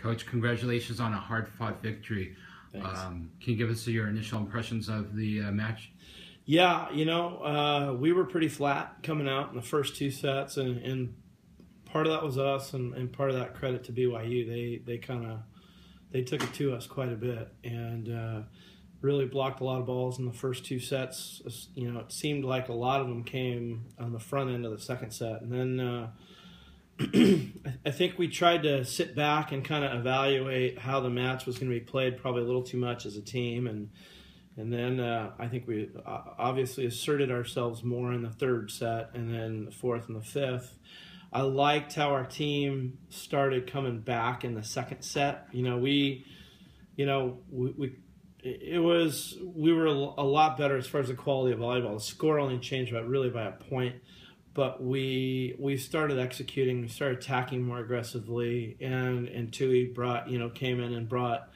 Coach, congratulations on a hard-fought victory. Thanks. Can you give us your initial impressions of the match? Yeah, we were pretty flat coming out in the first two sets, and part of that was us, and part of that credit to BYU. They took it to us quite a bit, and really blocked a lot of balls in the first two sets. It seemed like a lot of them came on the front end of the second set, and then I think we tried to sit back and kind of evaluate how the match was going to be played, probably a little too much as a team, and then I think we obviously asserted ourselves more in the third set, and then the fourth and the fifth. I liked how our team started coming back in the second set. We were a lot better as far as the quality of volleyball. The score only changed by a point, but we started executing. We started attacking more aggressively, and Tui came in and brought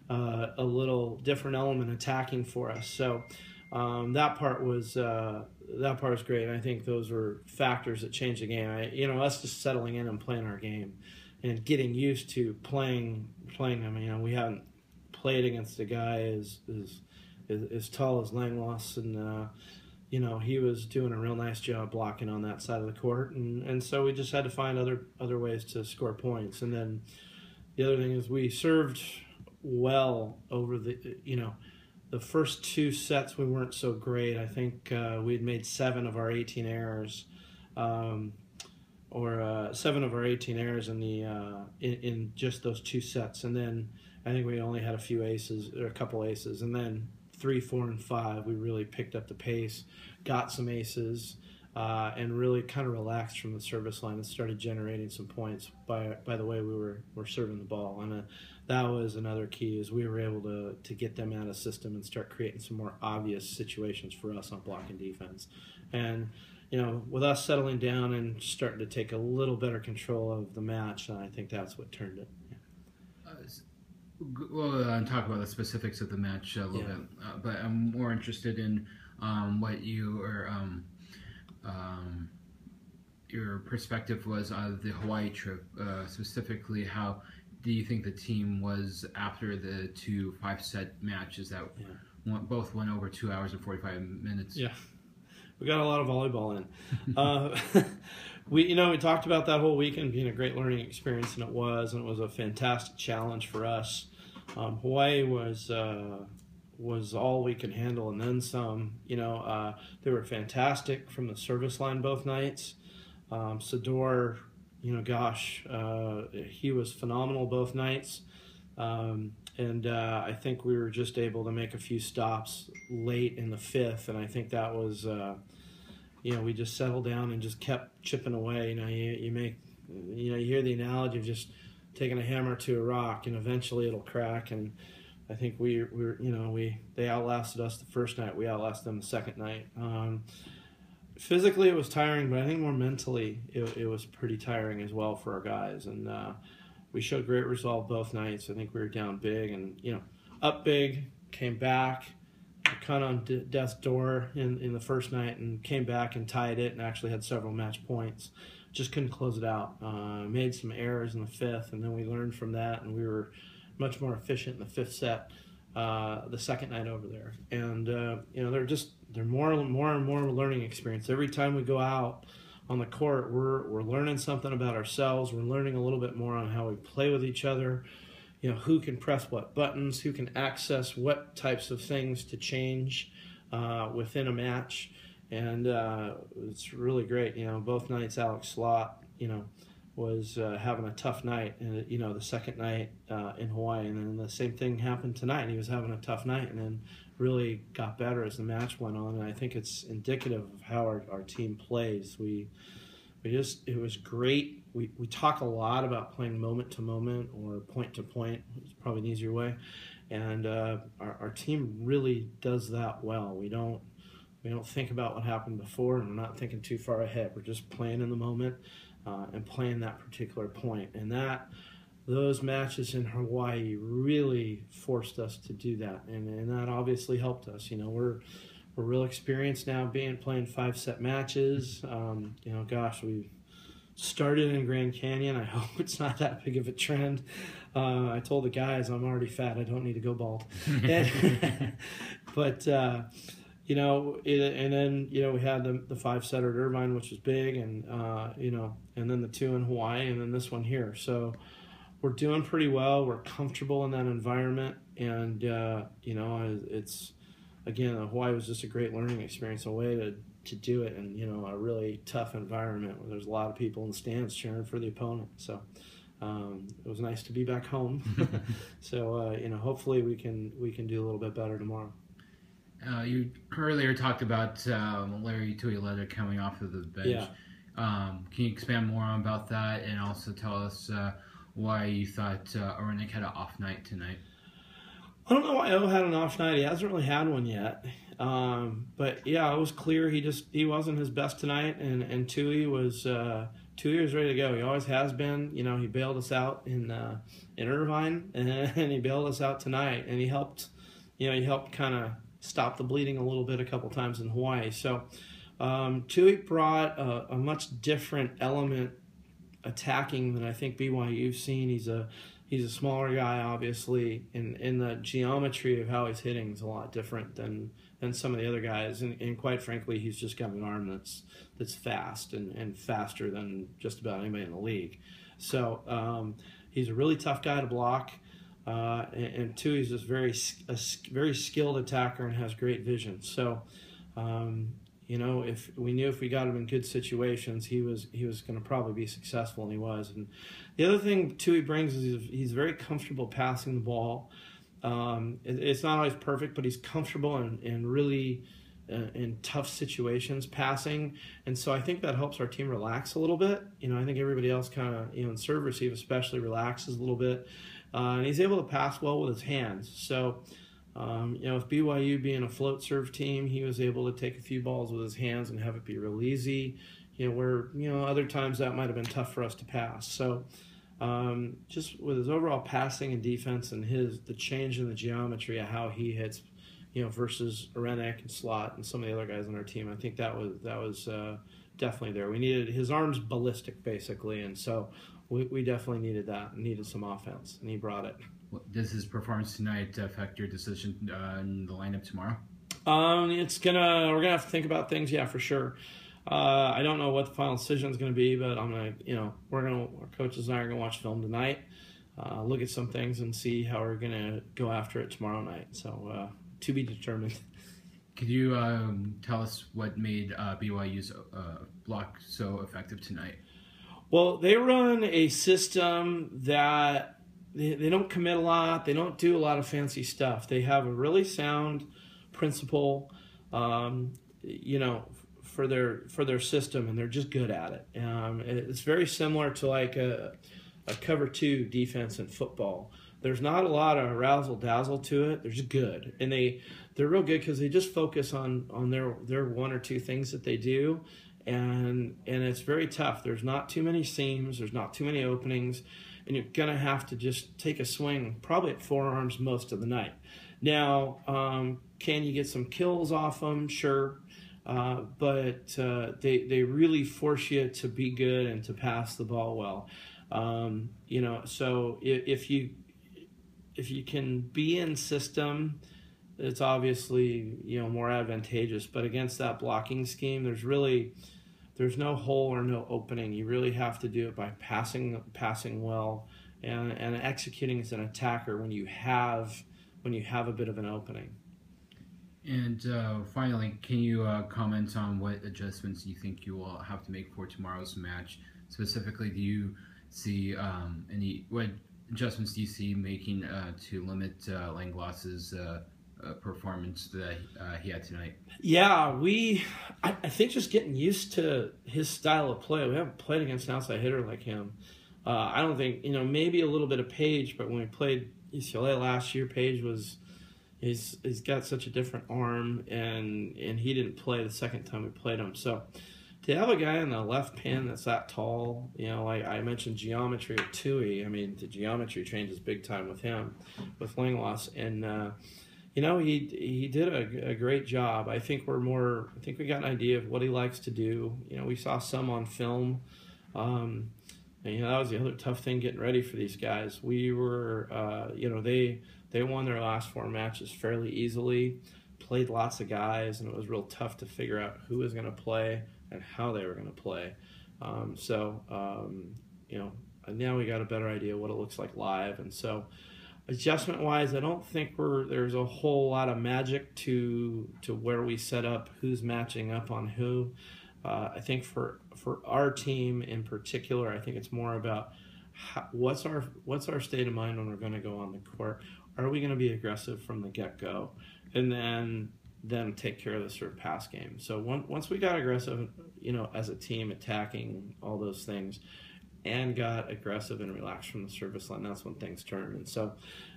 a little different element attacking for us. So that part was great. And I think those were factors that changed the game. Us just settling in and playing our game, and getting used to playing them. We haven't played against a guy as tall as Langlois, and he was doing a real nice job blocking on that side of the court, and so we just had to find other ways to score points. And then the other thing is we served well over the first two sets. We weren't so great. I think we'd made 7 of our 18 errors, in just those two sets, and then I think we only had a couple aces, and then 3, 4, and 5 we really picked up the pace, got some aces, and really kind of relaxed from the service line and started generating some points by the way we were serving the ball. And that was another key, is we were able to get them out of system and start creating some more obvious situations for us on blocking defense. And with us settling down and starting to take a little better control of the match, I think that's what turned it. We'll talk about the specifics of the match a little bit, but I'm more interested in what your perspective was of the Hawaii trip. Specifically, how do you think the team was after the 2 5-set matches that both went over 2 hours and 45 minutes? Yeah, we got a lot of volleyball in. We talked about that whole weekend being a great learning experience, and it was a fantastic challenge for us. Hawaii was all we could handle, and then some. They were fantastic from the service line both nights. Sador, he was phenomenal both nights. And I think we were just able to make a few stops late in the fifth, and I think that was, we just settled down and just kept chipping away. You hear the analogy of just taking a hammer to a rock, and eventually it'll crack. And I think they outlasted us the first night. We outlasted them the second night. Physically it was tiring, but I think more mentally it was pretty tiring as well for our guys. And we showed great resolve both nights. I think we were down big and up big, came back, kind of on death's door in the first night, and came back and tied it, and actually had several match points. Just couldn't close it out. Made some errors in the fifth, and then we learned from that, and we were much more efficient in the fifth set the second night over there. And they're more and more learning experience. Every time we go out on the court, we're learning something about ourselves. We're learning a little bit more on how we play with each other. Who can press what buttons, who can access what types of things to change within a match. And it's really great. Both nights Alex Slot, was having a tough night, and the second night in Hawaii, and then the same thing happened tonight. He was having a tough night, and then really got better as the match went on. And I think it's indicative of how our team plays. It was great. We talk a lot about playing moment to moment or point to point. It's probably an easier way, and our team really does that well. We don't think about what happened before, and we're not thinking too far ahead. We're just playing in the moment and playing that particular point. And those matches in Hawaii really forced us to do that, and that obviously helped us. We're real experienced now playing 5-set matches. started in Grand Canyon. I hope it's not that big of a trend. I told the guys I'm already fat. I don't need to go bald. But and then we had the 5-setter at Irvine, which was big, and and then the 2 in Hawaii, and then this one here. So we're doing pretty well. We're comfortable in that environment, and it's again, Hawaii was just a great learning experience, a way to do it in a really tough environment where there's a lot of people in the stands cheering for the opponent. So it was nice to be back home. So hopefully we can do a little bit better tomorrow. You earlier talked about Larry Tuiletter coming off of the bench. Yeah. Can you expand more about that, and also tell us why you thought Orenik had an off night tonight? I don't know why O had an off night. He hasn't really had one yet. But yeah, it was clear he wasn't his best tonight, and Tui was ready to go. He always has been. He bailed us out in Irvine, and he bailed us out tonight, and he helped kind of stop the bleeding a little bit a couple times in Hawaii. So Tui brought a much different element attacking than I think BYU's seen. He's a smaller guy, obviously, and the geometry of how he's hitting is a lot different than some of the other guys. And quite frankly, he's just got an arm that's fast and faster than just about anybody in the league. So he's a really tough guy to block. And two, he's just a very skilled attacker and has great vision. So, if we got him in good situations, he was going to probably be successful, and he was. And the other thing too he brings is he's very comfortable passing the ball. It's not always perfect, but he's comfortable and really in tough situations passing. And so I think that helps our team relax a little bit. I think everybody else kind of in serve receive especially relaxes a little bit. And he's able to pass well with his hands. So, with BYU being a float serve team, he was able to take a few balls with his hands and have it be real easy. Where other times that might have been tough for us to pass. So, just with his overall passing and defense and the change in the geometry of how he hits, versus Orenik and Slot and some of the other guys on our team, I think that was definitely there. We needed his arms ballistic basically, and so. We definitely needed that and needed some offense, and he brought it. Does his performance tonight affect your decision in the lineup tomorrow? We're gonna have to think about things, yeah, for sure. I don't know what the final decision is gonna be, but our coaches and I are gonna watch film tonight, look at some things, and see how we're gonna go after it tomorrow night. So to be determined. Could you tell us what made BYU's block so effective tonight? Well, they run a system that they don't commit a lot. They don't do a lot of fancy stuff. They have a really sound principle, for their system, and they're just good at it. It's very similar to like a cover 2 defense in football. There's not a lot of razzle dazzle to it. They're just good, and they're real good because they just focus on their one or two things that they do. And it's very tough. There's not too many seams. There's not too many openings. And you're going to have to just take a swing, probably at forearms most of the night. Now, can you get some kills off them? Sure. But they really force you to be good and to pass the ball well. So if you can be in system, it's obviously more advantageous. But against that blocking scheme, there's no hole or no opening. You really have to do it by passing well and executing as an attacker when you have a bit of an opening. And finally, can you comment on what adjustments you think you will have to make for tomorrow's match? Specifically, do you see what adjustments do you see making to limit Langloss's performance that he had tonight? Yeah, I think just getting used to his style of play. We haven't played against an outside hitter like him. I don't think, maybe a little bit of Page, but when we played UCLA last year, Page he's got such a different arm, and he didn't play the second time we played him. So to have a guy in the left pin that's that tall, like I mentioned geometry at Tui, the geometry changes big time with him, with Langloss, and he did a great job. I think we got an idea of what he likes to do. We saw some on film And, that was the other tough thing getting ready for these guys. We were, they won their last 4 matches fairly easily, played lots of guys, and it was real tough to figure out who was going to play and how they were going to play. Now we got a better idea what it looks like live. And so adjustment-wise, I don't think there's a whole lot of magic to where we set up who's matching up on who. I think for our team in particular, I think it's more about what's our state of mind when we're going to go on the court. Are we going to be aggressive from the get-go, and then take care of the sort of pass game? So once we got aggressive, as a team, attacking all those things, and got aggressive and relaxed from the service line, that's when things turned. And so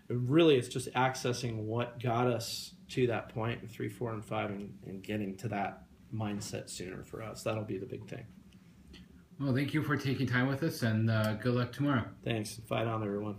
really it's just accessing what got us to that point in 3, 4, and 5 and getting to that mindset sooner for us. That'll be the big thing. Well, thank you for taking time with us, and good luck tomorrow. Thanks. Fight on, everyone.